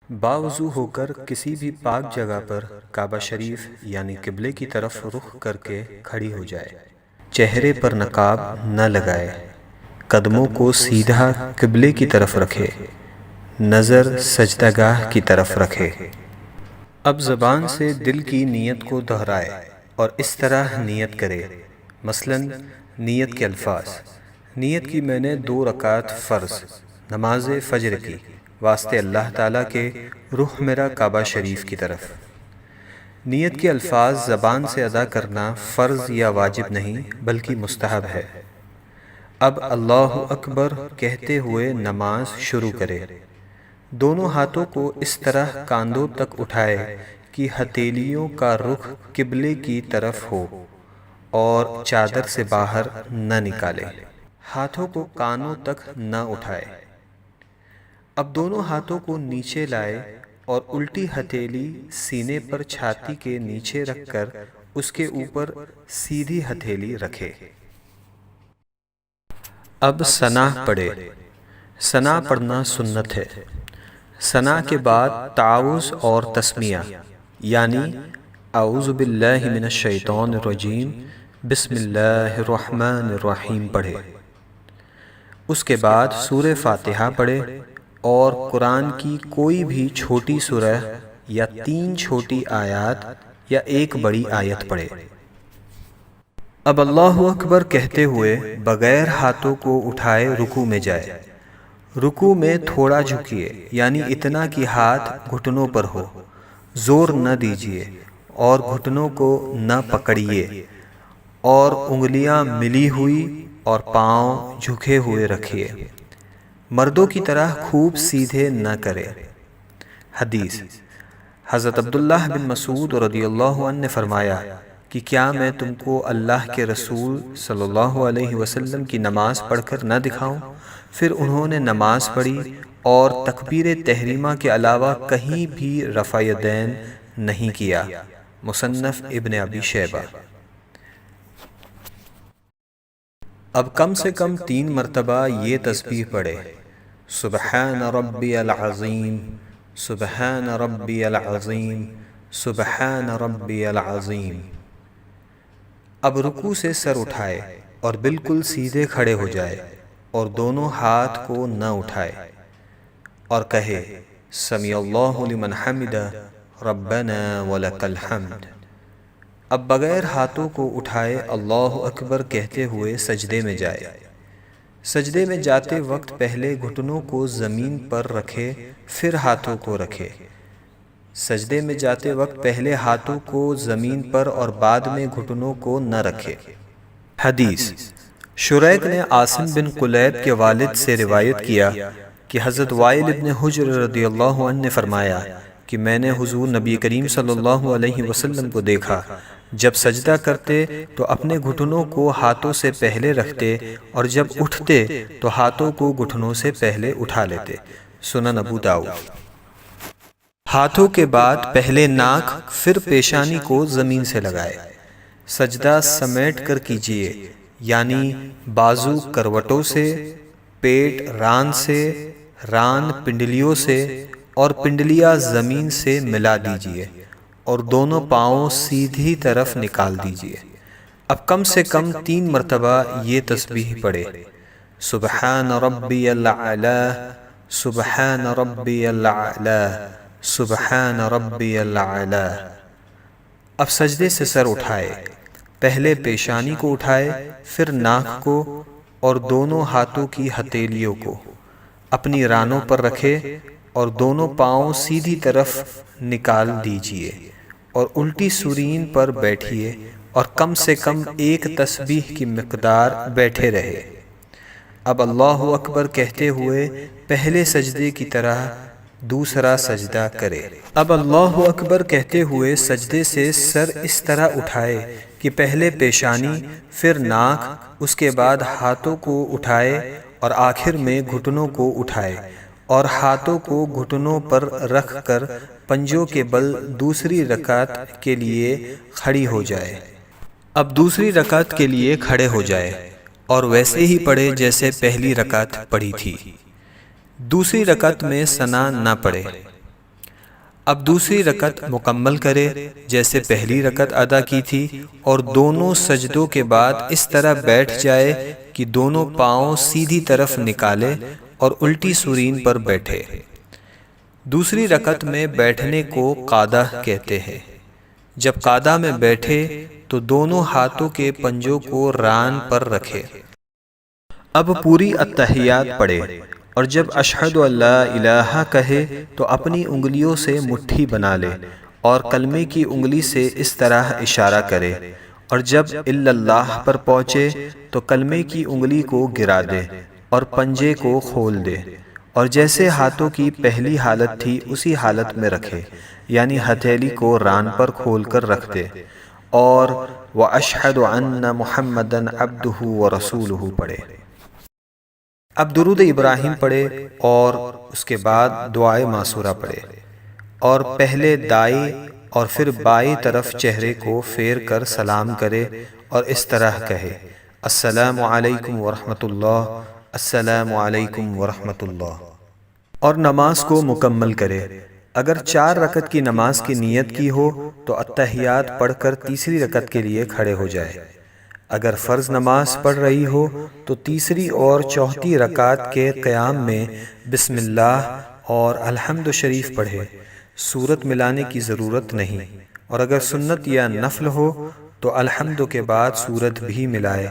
باوضو ہو کر کسی بھی پاک جگہ پر کعبہ شریف یعنی قبلے کی طرف رخ کر کے کھڑی ہو جائے۔ چہرے پر نقاب نہ لگائے، قدموں کو سیدھا قبلے کی طرف رکھے، نظر سجدہ گاہ کی طرف رکھے۔ اب زبان سے دل کی نیت کو دہرائے اور اس طرح نیت کرے، مثلاً نیت کے الفاظ: نیت کی میں نے 2 رکعت فرض نماز فجر کی واسطے اللہ تعالیٰ کے، رخ میرا کعبہ شریف کی طرف۔ نیت کے الفاظ زبان سے ادا کرنا فرض یا واجب نہیں بلکہ مستحب ہے۔ اب اللہ اکبر کہتے ہوئے نماز شروع کرے۔ دونوں ہاتھوں کو اس طرح کاندھوں تک اٹھائے کہ ہتھیلیوں کا رخ قبلے کی طرف ہو اور چادر سے باہر نہ نکالے۔ ہاتھوں کو کانوں تک نہ اٹھائے۔ اب دونوں ہاتھوں کو نیچے لائے اور الٹی ہتھیلی سینے پر چھاتی کے نیچے رکھ کر اس کے اوپر سیدھی ہتھیلی رکھے۔ اب ثنا پڑھے۔ ثنا پڑھنا سنت ہے۔ ثنا کے بعد تعوذ اور تسمیہ یعنی اعوذ باللہ من الشیطان الرجیم بسم اللہ الرحمن الرحیم پڑھے۔ اس کے بعد سورہ فاتحہ پڑھے اور قرآن کی کوئی بھی چھوٹی سورہ یا 3 چھوٹی آیات یا 1 بڑی آیت پڑھے۔ اب اللہ اکبر کہتے ہوئے بغیر ہاتھوں کو اٹھائے رکوع میں جائے۔ رکوع میں تھوڑا جھکیے یعنی اتنا کہ ہاتھ گھٹنوں پر ہو، زور نہ دیجیے اور گھٹنوں کو نہ پکڑیے، اور انگلیاں ملی ہوئی اور پاؤں جھکے ہوئے رکھیے۔ مردوں کی طرح خوب سیدھے نہ کرے۔ حدیث: حضرت عبداللہ بن مسعود رضی اللہ عنہ نے فرمایا کہ کیا میں تم کو اللہ کے رسول صلی اللہ علیہ وسلم کی نماز پڑھ کر نہ دکھاؤں؟ پھر انہوں نے نماز پڑھی اور تکبیر تحریمہ کے علاوہ کہیں بھی رفع یدین نہیں کیا۔ مصنف ابن ابی شیبہ۔ اب کم سے کم 3 مرتبہ یہ تسبیح پڑھے: سبحان ربی العظیم، سبحان ربی العظیم، سبحان ربی العظیم۔ اب رکوع سے سر اٹھائے اور بالکل سیدھے کھڑے ہو جائے اور دونوں ہاتھ کو نہ اٹھائے اور کہے سمیع اللہ لمن حمدہ ربنا ولک الحمد۔ اب بغیر ہاتھوں کو اٹھائے اللہ اکبر کہتے ہوئے سجدے میں جائے۔ سجدے میں جاتے وقت پہلے گھٹنوں کو زمین پر رکھے پھر ہاتھوں کو رکھے۔ سجدے میں جاتے وقت پہلے ہاتھوں کو زمین پر اور بعد میں گھٹنوں کو نہ رکھے۔ حدیث: شریک نے عاصم بن قلیب کے والد سے روایت کیا کہ حضرت وائل ابن حجر رضی اللہ عنہ نے فرمایا کہ میں نے حضور نبی کریم صلی اللہ علیہ وسلم کو دیکھا، جب سجدہ کرتے تو اپنے گھٹنوں کو ہاتھوں سے پہلے رکھتے اور جب اٹھتے تو ہاتھوں کو گھٹنوں سے پہلے اٹھا لیتے۔ سنن ابو داؤد۔ ہاتھوں کے بعد پہلے ناک پھر پیشانی کو زمین سے لگائے۔ سجدہ سمیٹ کر کیجیے یعنی بازو کروٹوں سے، پیٹ ران سے، ران پنڈلیوں سے اور پنڈلیاں زمین سے ملا دیجیے اور دونوں پاؤں سیدھی طرف نکال دیجیے۔ اب کم سے کم 3 مرتبہ یہ تسبیح پڑھے: سبحان ربی الاعلی، سبحان ربی الاعلی، سبحان ربی الاعلی۔ اب سجدے سے سر اٹھائے، پہلے پیشانی کو اٹھائے، پھر ناک کو اور دونوں ہاتھوں کی ہتھیلیوں کو اپنی رانوں پر رکھے اور دونوں پاؤں سیدھی طرف نکال دیجیے اور الٹی سورین پر بیٹھیے اور کم سے کم 1 تسبیح کی مقدار بیٹھے رہے۔ اب اللہ اکبر کہتے ہوئے پہلے سجدے کی طرح دوسرا سجدہ کرے۔ اب اللہ اکبر کہتے ہوئے سجدے سے سر اس طرح اٹھائے کہ پہلے پیشانی، پھر ناک، اس کے بعد ہاتھوں کو اٹھائے اور آخر میں گھٹنوں کو اٹھائے اور ہاتھوں کو گھٹنوں پر رکھ کر پنجوں کے بل دوسری رکعت کے لیے کھڑی ہو جائے۔ اب دوسری رکعت کے لیے کھڑے ہو جائے اور ویسے ہی پڑھے جیسے پہلی رکعت پڑھی تھی۔ دوسری رکعت میں ثنا نہ پڑھے۔ اب دوسری رکعت مکمل کرے جیسے پہلی رکعت ادا کی تھی، اور دونوں سجدوں کے بعد اس طرح بیٹھ جائے کہ دونوں پاؤں سیدھی طرف نکالے اور الٹی سورین پر بیٹھے۔ دوسری رکعت میں بیٹھنے کو قعدہ کہتے ہیں۔ جب قعدہ میں بیٹھے تو دونوں ہاتھوں کے پنجوں کو ران پر رکھے۔ اب پوری التحیات پڑھے، اور جب اشہد ان لا الہ کہے تو اپنی انگلیوں سے مٹھی بنا لے اور کلمے کی انگلی سے اس طرح اشارہ کرے، اور جب الا اللہ پر پہنچے تو کلمے کی انگلی کو گرا دے اور پنجے کو کھول دے، اور جیسے ہاتھوں کی پہلی حالت تھی اسی حالت میں رکھے، یعنی ہتھیلی کو ران پر کھول کر رکھ دے، اور وَأَشْهَدُ أَنَّ مُحَمَّدًا عَبْدُهُ وَرَسُولُهُ پڑھے۔ اب درود ابراہیم پڑھے اور اس کے بعد دعائے معصورہ پڑھے، اور پہلے دائیں اور پھر بائیں طرف چہرے کو پھیر کر سلام کرے اور اس طرح کہے: السلام علیکم ورحمۃ اللہ، السلام علیکم ورحمۃ اللہ، اور نماز کو مکمل کرے۔ اگر 4 رکعت کی نماز کی نیت کی ہو تو التحیات پڑھ کر تیسری رکعت کے لیے کھڑے ہو جائے۔ اگر فرض نماز پڑھ رہی ہو تو تیسری اور چوتھی رکعت کے قیام میں بسم اللہ اور الحمد شریف پڑھے، سورت ملانے کی ضرورت نہیں، اور اگر سنت یا نفل ہو تو الحمد کے بعد سورت بھی ملائے۔